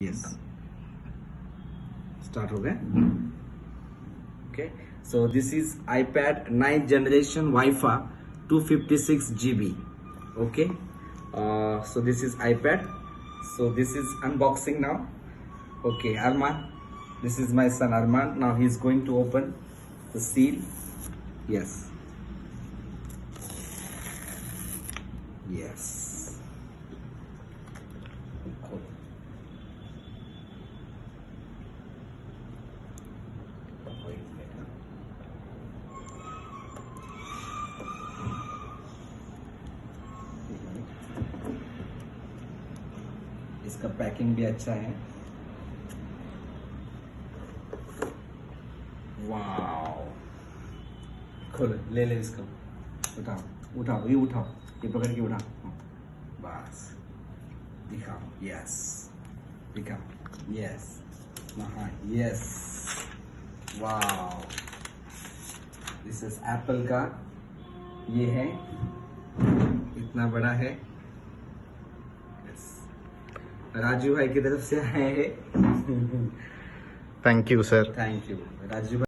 Yes. Start हो गए. Okay. So this is iPad 9th generation Wi-Fi 256 GB. Okay. So this is iPad. So this is unboxing now. Okay, Arman. This is my son Arman. Now he's going to open the seal. Yes. Yes. इसका packing भी अच्छा है. Wow. खोल, ले ले इसको. उठाओ उठाओ, ये उठाओ, ये पकड़ के उठाओ. बस दिखाओ. यस, दिखाओ. यस, हाँ. Yes. Wow. This is Apple का. ये है, इतना बड़ा है. राजू भाई की तरफ से आए हैं. Thank you sir. Thank you Raju भाई.